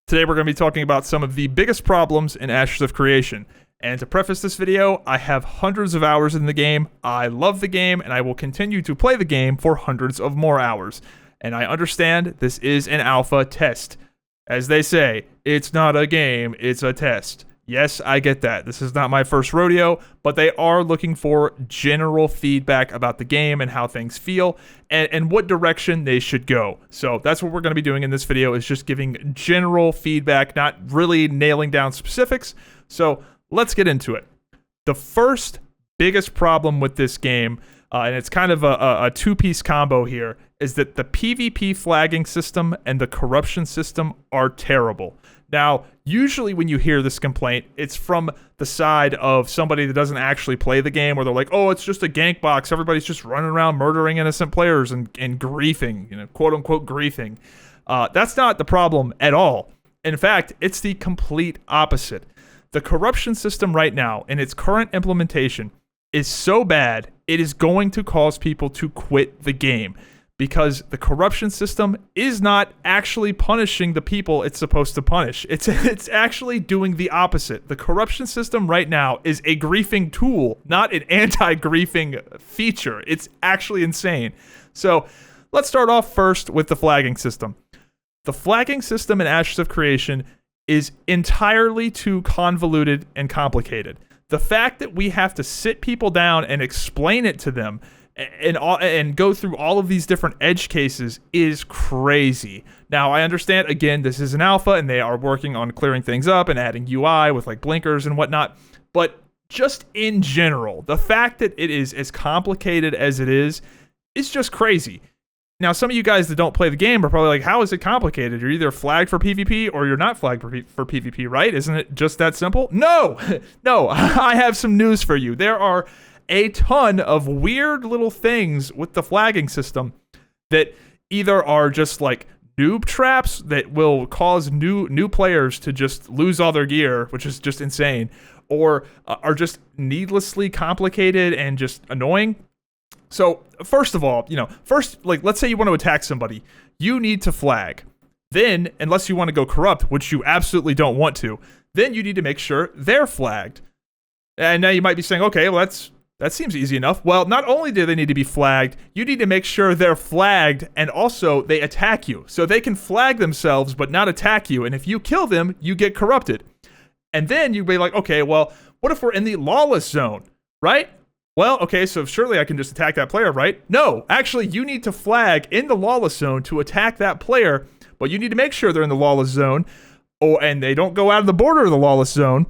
Today we're going to be talking about some of the biggest problems in Ashes of Creation. And to preface this video, I have hundreds of hours in the game, I love the game, and I will continue to play the game for hundreds of more hours. And I understand this is an alpha test. As they say, it's not a game, it's a test. Yes, I get that. This is not my first rodeo, but they are looking for general feedback about the game and how things feel and what direction they should go. So that's what we're going to be doing in this video, is just giving general feedback, not really nailing down specifics. So let's get into it. The first biggest problem with this game, and it's kind of a two-piece combo here, is that the PvP flagging system and the corruption system are terrible. Now, usually when you hear this complaint, it's from the side of somebody that doesn't actually play the game, where they're like, oh, it's just a gank box. Everybody's just running around murdering innocent players and griefing, quote unquote griefing. That's not the problem at all. In fact, it's the complete opposite. The corruption system right now, in its current implementation, is so bad, it is going to cause people to quit the game. Because the corruption system is not actually punishing the people it's supposed to punish. It's actually doing the opposite. The corruption system right now is a griefing tool, not an anti-griefing feature. It's actually insane. So let's start off first with the flagging system. The flagging system in Ashes of Creation is entirely too convoluted and complicated. The fact that we have to sit people down and explain it to them and go through all of these different edge cases is crazy. Now, I understand, again, this is an alpha, and they are working on clearing things up and adding UI with like blinkers and whatnot, but just in general, the fact that it is as complicated as it is just crazy. Now, some of you guys that don't play the game are probably like, how is it complicated? You're either flagged for PvP or you're not flagged for PvP, right? Isn't it just that simple? No, I have some news for you. There are a ton of weird little things with the flagging system that either are just like noob traps that will cause new players to just lose all their gear, which is just insane, or are just needlessly complicated and just annoying. So first of all, like let's say you want to attack somebody, you need to flag. Then, unless you want to go corrupt, which you absolutely don't want to, then you need to make sure they're flagged. And now you might be saying, okay, well that seems easy enough. Well, not only do they need to be flagged, you need to make sure they're flagged and also they attack you. So they can flag themselves but not attack you. And if you kill them, you get corrupted. And then you'd be like, okay, well, what if we're in the lawless zone, right? Well, okay, so surely I can just attack that player, right? No, actually, you need to flag in the lawless zone to attack that player, but you need to make sure they're in the lawless zone, and they don't go out of the border of the lawless zone.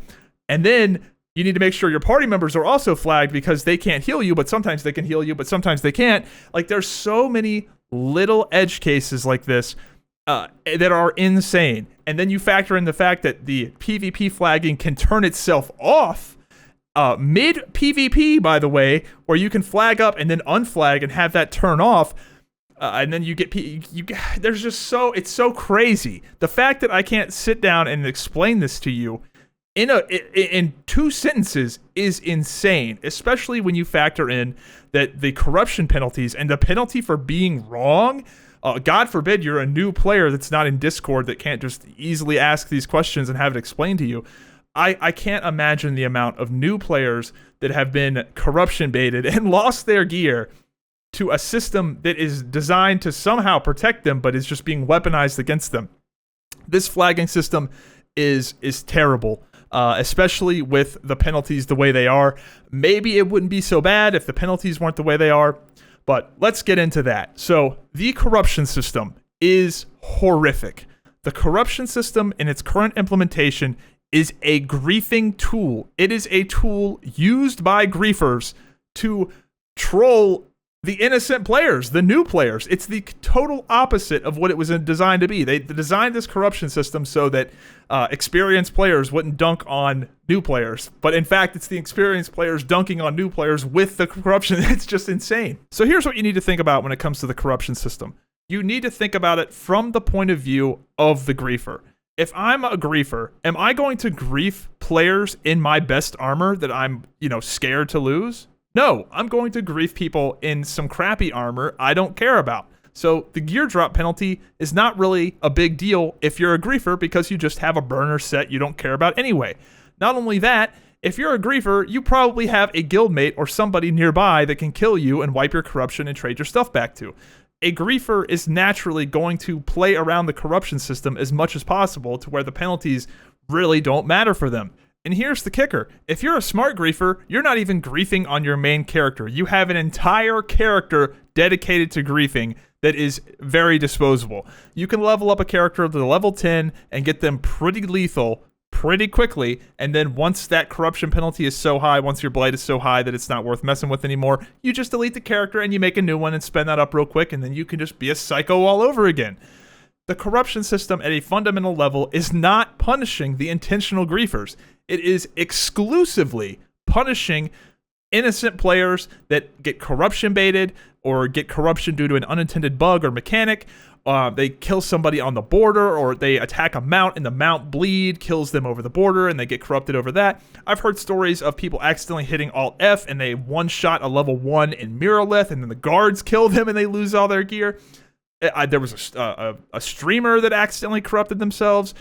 And then you need to make sure your party members are also flagged, because they can't heal you, but sometimes they can heal you, but sometimes they can't. Like, there's so many little edge cases like this that are insane. And then you factor in the fact that the PvP flagging can turn itself off mid PvP, by the way, where you can flag up and then unflag and have that turn off. And then you get there's just it's so crazy. The fact that I can't sit down and explain this to you in two sentences is insane, especially when you factor in that the corruption penalties and the penalty for being wrong. God forbid you're a new player that's not in Discord that can't just easily ask these questions and have it explained to you. I can't imagine the amount of new players that have been corruption baited and lost their gear to a system that is designed to somehow protect them, but is just being weaponized against them. This flagging system is terrible. Especially with the penalties the way they are. Maybe it wouldn't be so bad if the penalties weren't the way they are, but let's get into that. So the corruption system is horrific. The corruption system in its current implementation is a griefing tool. It is a tool used by griefers to troll the innocent players, the new players. It's the total opposite of what it was designed to be. They designed this corruption system so that experienced players wouldn't dunk on new players. But in fact, it's the experienced players dunking on new players with the corruption. It's just insane. So here's what you need to think about when it comes to the corruption system. You need to think about it from the point of view of the griefer. If I'm a griefer, am I going to grief players in my best armor that I'm, scared to lose? No, I'm going to grief people in some crappy armor I don't care about. So the gear drop penalty is not really a big deal if you're a griefer because you just have a burner set you don't care about anyway. Not only that, if you're a griefer, you probably have a guildmate or somebody nearby that can kill you and wipe your corruption and trade your stuff back to. A griefer is naturally going to play around the corruption system as much as possible to where the penalties really don't matter for them. And here's the kicker. If you're a smart griefer, you're not even griefing on your main character. You have an entire character dedicated to griefing that is very disposable. You can level up a character to level 10 and get them pretty lethal pretty quickly, and then once that corruption penalty is so high, once your blight is so high that it's not worth messing with anymore, you just delete the character and you make a new one and spend that up real quick, and then you can just be a psycho all over again. The corruption system at a fundamental level is not punishing the intentional griefers. It is exclusively punishing innocent players that get corruption baited or get corruption due to an unintended bug or mechanic. They kill somebody on the border, or they attack a mount and the mount bleed, kills them over the border, and they get corrupted over that. I've heard stories of people accidentally hitting Alt F and they one-shot a level 1 in Mirrorlith, and then the guards kill them and they lose all their gear. There was a streamer that accidentally corrupted themselves,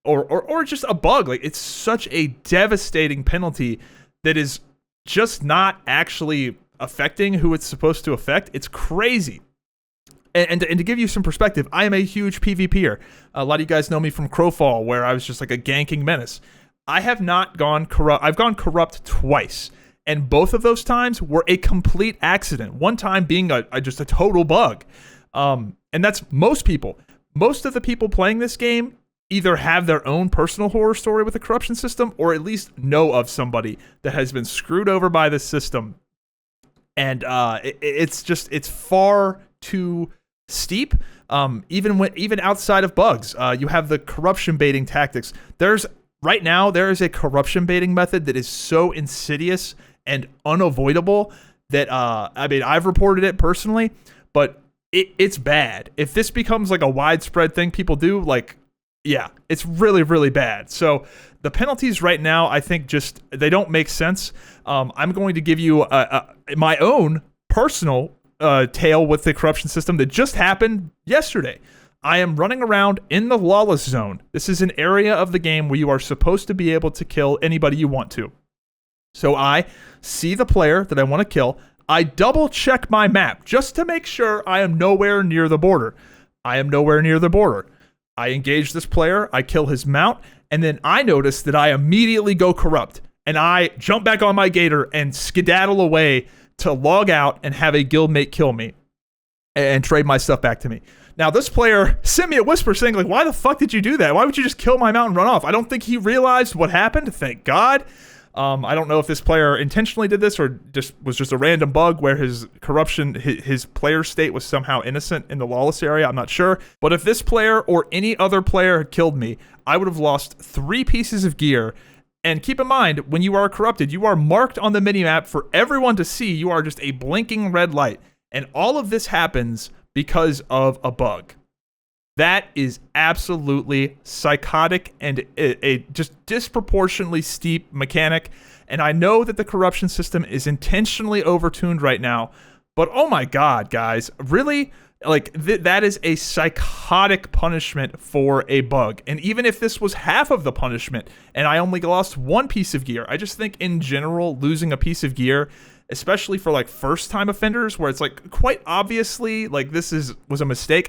or just a bug. Like, it's such a devastating penalty that is just not actually affecting who it's supposed to affect. It's crazy. And to give you some perspective, I am a huge PvPer. A lot of you guys know me from Crowfall, where I was just like a ganking menace. I have not gone corrupt. I've gone corrupt twice, and both of those times were a complete accident. One time being just a total bug. And that's most people. Most of the people playing this game either have their own personal horror story with the corruption system, or at least know of somebody that has been screwed over by this system. And it's far too steep. Even outside of bugs, you have the corruption baiting tactics. There is a corruption baiting method that is so insidious and unavoidable that I've reported it personally, but it's bad. If this becomes like a widespread thing people do, like, yeah, it's really, really bad. So the penalties right now, I think they don't make sense. I'm going to give you my own personal tale with the corruption system that just happened yesterday. I am running around in the lawless zone. This is an area of the game where you are supposed to be able to kill anybody you want to. So I see the player that I want to kill. I double check my map just to make sure I am nowhere near the border. I am nowhere near the border. I engage this player, I kill his mount, and then I notice that I immediately go corrupt. And I jump back on my gator and skedaddle away to log out and have a guildmate kill me and trade my stuff back to me. Now, this player sent me a whisper saying, like, why the fuck did you do that? Why would you just kill my mount and run off? I don't think he realized what happened, thank God. I don't know if this player intentionally did this or was just a random bug where his corruption, his player state was somehow innocent in the lawless area. I'm not sure. But if this player or any other player had killed me, I would have lost 3 pieces of gear. And keep in mind, when you are corrupted, you are marked on the minimap for everyone to see. You are just a blinking red light. And all of this happens because of a bug. That is absolutely psychotic and a just disproportionately steep mechanic. And I know that the corruption system is intentionally overtuned right now, but oh my God, guys, really? Like, that is a psychotic punishment for a bug. And even if this was half of the punishment and I only lost 1 piece of gear, I just think in general, losing a piece of gear, especially for like first time offenders where it's like quite obviously like this was a mistake.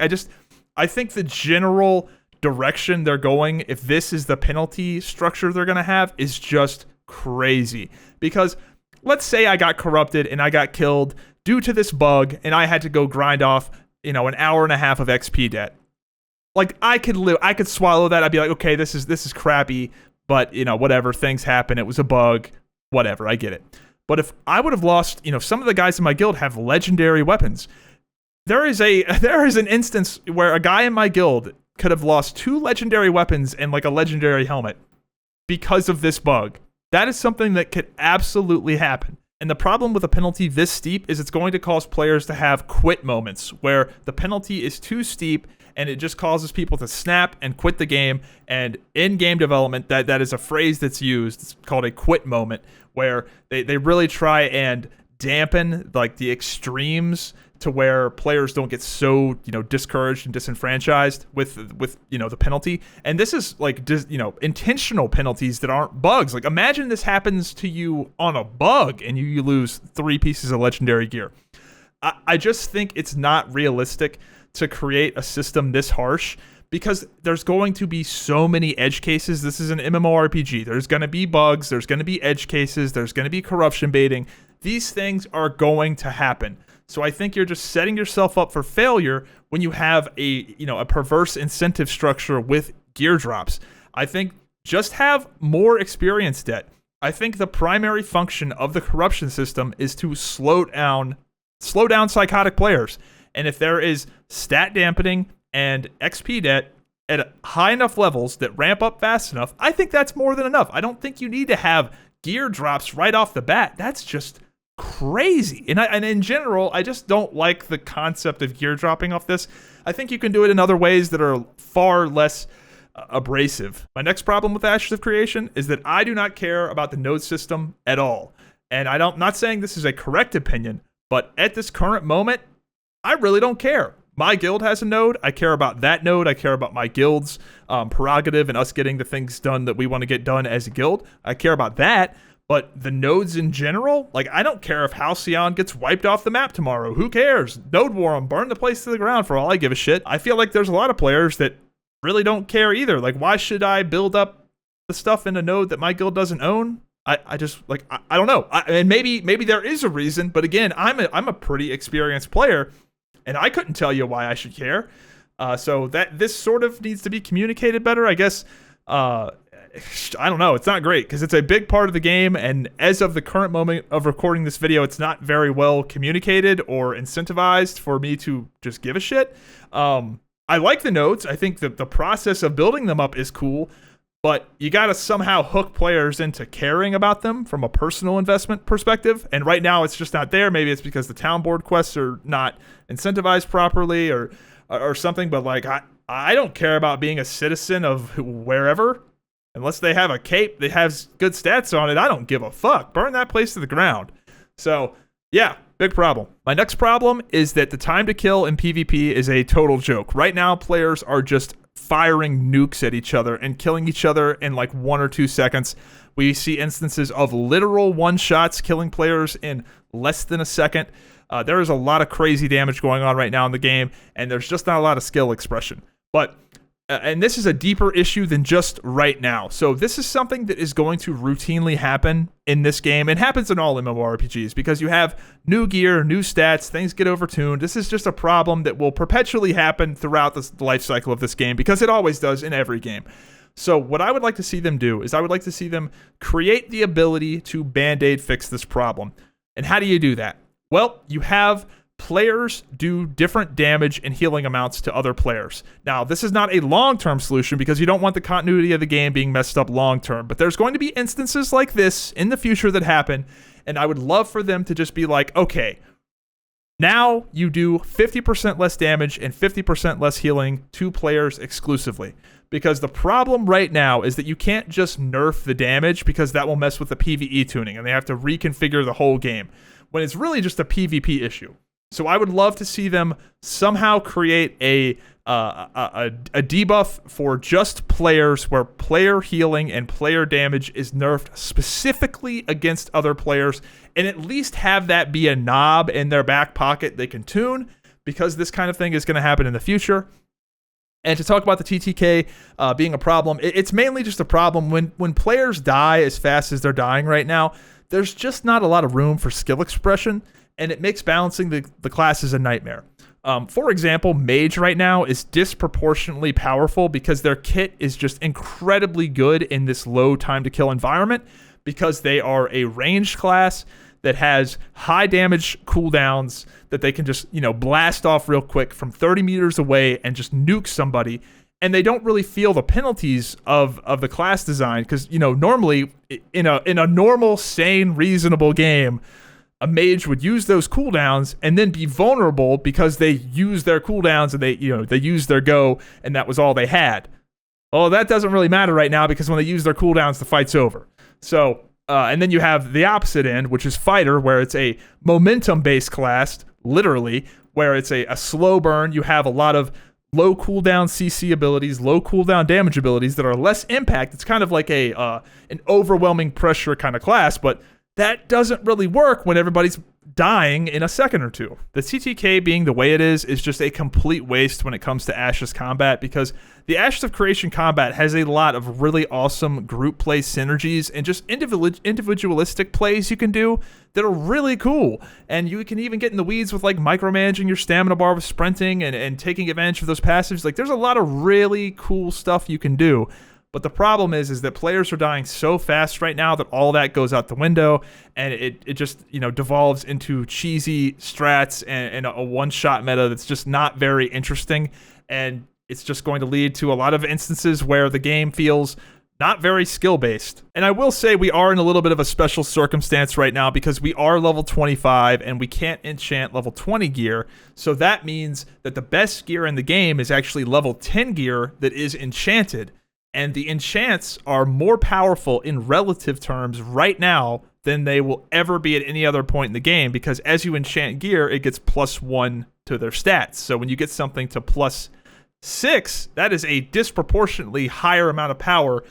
I think the general direction they're going, if this is the penalty structure they're going to have, is just crazy. Because let's say I got corrupted and I got killed due to this bug and I had to go grind off, an hour and a half of XP debt. Like, I could swallow that. I'd be like, okay, this is crappy, but whatever, things happen. It was a bug, whatever, I get it. But if I would have lost, some of the guys in my guild have legendary weapons. There is an instance where a guy in my guild could have lost 2 legendary weapons and like a legendary helmet because of this bug. That is something that could absolutely happen. And the problem with a penalty this steep is it's going to cause players to have quit moments where the penalty is too steep and it just causes people to snap and quit the game. And in game development, that is a phrase that's used. It's called a quit moment, where they really try and dampen like the extremes to where players don't get so, discouraged and disenfranchised with the penalty. And this is like intentional penalties that aren't bugs. Like, imagine this happens to you on a bug and you lose 3 pieces of legendary gear. I just think it's not realistic to create a system this harsh, because there's going to be so many edge cases. This is an MMORPG. There's going to be bugs. There's going to be edge cases. There's going to be corruption baiting. These things are going to happen. So I think you're just setting yourself up for failure when you have a perverse incentive structure with gear drops. I think just have more experience debt. I think the primary function of the corruption system is to slow down psychotic players. And if there is stat dampening and XP debt at high enough levels that ramp up fast enough, I think that's more than enough. I don't think you need to have gear drops right off the bat. That's just crazy. And in general, I just don't like the concept of gear dropping off this. I think you can do it in other ways that are far less abrasive. My next problem with Ashes of Creation is that I do not care about the node system at all. And I'm not saying this is a correct opinion, but at this current moment, I really don't care. My guild has a node. I care about that node. I care about my guild's prerogative and us getting the things done that we want to get done as a guild. I care about that. But the nodes in general, like, I don't care if Halcyon gets wiped off the map tomorrow. Who cares? Node war them, burn the place to the ground for all I give a shit. I feel like there's a lot of players that really don't care either. Like, why should I build up the stuff in a node that my guild doesn't own? I just, like, I don't know. And maybe there is a reason, but again, I'm a pretty experienced player, and I couldn't tell you why I should care. So that this sort of needs to be communicated better, I guess. I don't know. It's not great because it's a big part of the game, and as of the current moment of recording this video, it's not very well communicated or incentivized for me to just give a shit. I like the nodes. I think that the process of building them up is cool, but you got to somehow hook players into caring about them from a personal investment perspective, and right now it's just not there. Maybe it's because the town board quests are not incentivized properly or something, but like I don't care about being a citizen of wherever. Unless they have a cape that has good stats on it, I don't give a fuck. Burn that place to the ground. So, yeah, big problem. My next problem is that the time to kill in PvP is a total joke. Right now, players are just firing nukes at each other and killing each other in like 1 or 2 seconds. We see instances of literal one-shots killing players in less than a second. There is a lot of crazy damage going on right now in the game, and there's just not a lot of skill expression. But and this is a deeper issue than just right now. So this is something that is going to routinely happen in this game. It happens in all MMORPGs because you have new gear, new stats, things get overtuned. This is just a problem that will perpetually happen throughout the life cycle of this game because it always does in every game. So what I would like to see them do is I would like to see them create the ability to Band-Aid fix this problem. And how do you do that? Well, you have players do different damage and healing amounts to other players. Now, this is not a long-term solution because you don't want the continuity of the game being messed up long-term, but there's going to be instances like this in the future that happen, and I would love for them to just be like, okay, now you do 50% less damage and 50% less healing to players exclusively. Because the problem right now is that you can't just nerf the damage because that will mess with the PvE tuning, and they have to reconfigure the whole game, when it's really just a PvP issue. So I would love to see them somehow create a debuff for just players where player healing and player damage is nerfed specifically against other players, and at least have that be a knob in their back pocket they can tune, because this kind of thing is going to happen in the future. And to talk about the TTK being a problem, it's mainly just a problem when players die as fast as they're dying right now. There's just not a lot of room for skill expression, and it makes balancing the classes a nightmare. For example, Mage right now is disproportionately powerful because their kit is just incredibly good in this low time to kill environment, because they are a ranged class that has high damage cooldowns that they can just, blast off real quick from 30 meters away and just nuke somebody. And they don't really feel the penalties of the class design because, normally in a normal, sane, reasonable game, a mage would use those cooldowns and then be vulnerable because they use their cooldowns and they use their go, and that was all they had. Well, that doesn't really matter right now because when they use their cooldowns, the fight's over. So, and then you have the opposite end, which is Fighter, where it's a momentum-based class, literally, where it's a slow burn. You have a lot of low cooldown CC abilities, low cooldown damage abilities that are less impact. It's kind of like an overwhelming pressure kind of class, but that doesn't really work when everybody's dying in a second or two. The TTK being the way it is just a complete waste when it comes to Ashes combat, because the Ashes of Creation combat has a lot of really awesome group play synergies and just individualistic plays you can do that are really cool. And you can even get in the weeds with like micromanaging your stamina bar with sprinting and taking advantage of those passives. Like there's a lot of really cool stuff you can do. But the problem is that players are dying so fast right now that all that goes out the window, and it just, you know, devolves into cheesy strats and a one-shot meta that's just not very interesting, and it's just going to lead to a lot of instances where the game feels not very skill-based. And I will say we are in a little bit of a special circumstance right now because we are level 25 and we can't enchant level 20 gear, so that means that the best gear in the game is actually level 10 gear that is enchanted. And the enchants are more powerful in relative terms right now than they will ever be at any other point in the game, because as you enchant gear, it gets +1 to their stats. So when you get something to +6, that is a disproportionately higher amount of power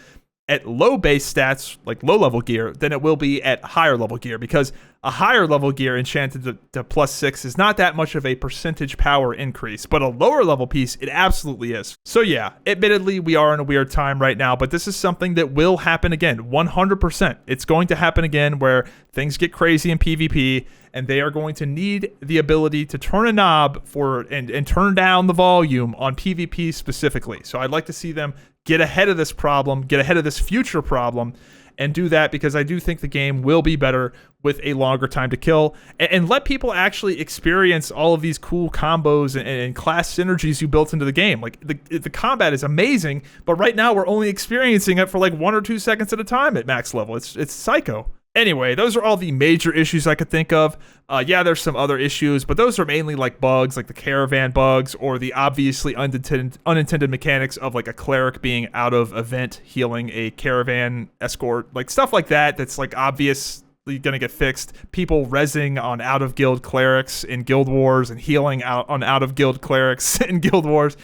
at low base stats, like low level gear, than it will be at higher level gear, because a higher level gear enchanted to +6 is not that much of a percentage power increase, but a lower level piece, it absolutely is. So yeah, admittedly, we are in a weird time right now, but this is something that will happen again, 100%. It's going to happen again where things get crazy in PvP, and they are going to need the ability to turn a knob and turn down the volume on PvP specifically. So I'd like to see them get ahead of this problem, get ahead of this future problem, and do that, because I do think the game will be better with a longer time to kill, and let people actually experience all of these cool combos and class synergies you built into the game. Like the combat is amazing, but right now we're only experiencing it for like 1 or 2 seconds at a time at max level. It's psycho. Anyway, those are all the major issues I could think of. Yeah, there's some other issues, but those are mainly like bugs, like the caravan bugs, or the obviously unintended mechanics of like a cleric being out of event healing a caravan escort, like stuff like that that's like obviously gonna get fixed. People rezzing on out-of-guild clerics in Guild Wars and healing on out-of-guild clerics in Guild Wars.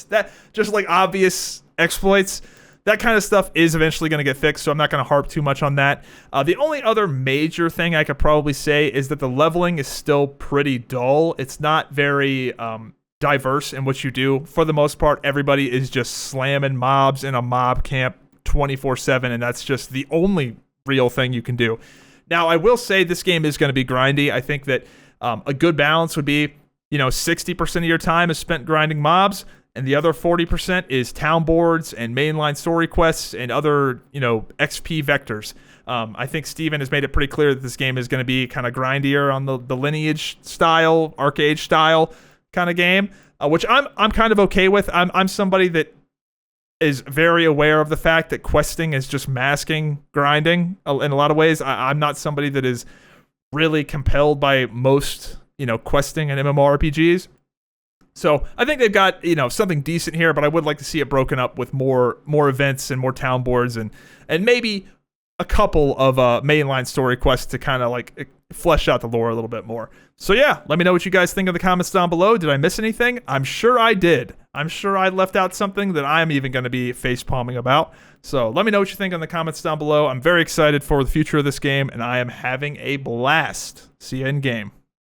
That just like obvious exploits. That kind of stuff is eventually going to get fixed, so I'm not going to harp too much on that. The only other major thing I could probably say is that the leveling is still pretty dull. It's not very diverse in what you do. For the most part, everybody is just slamming mobs in a mob camp 24/7, and that's just the only real thing you can do. Now, I will say this game is going to be grindy. I think that a good balance would be, 60% of your time is spent grinding mobs, and the other 40% is town boards and mainline story quests and other, XP vectors. I think Steven has made it pretty clear that this game is going to be kind of grindier on the lineage style, arcade style kind of game, which I'm kind of okay with. I'm somebody that is very aware of the fact that questing is just masking grinding in a lot of ways. I'm not somebody that is really compelled by most, questing and MMORPGs. So I think they've got, something decent here, but I would like to see it broken up with more events and more town boards and maybe a couple of mainline story quests to kind of like flesh out the lore a little bit more. So yeah, let me know what you guys think in the comments down below. Did I miss anything? I'm sure I did. I'm sure I left out something that I'm even going to be face-palming about. So let me know what you think in the comments down below. I'm very excited for the future of this game, and I am having a blast. See you in game.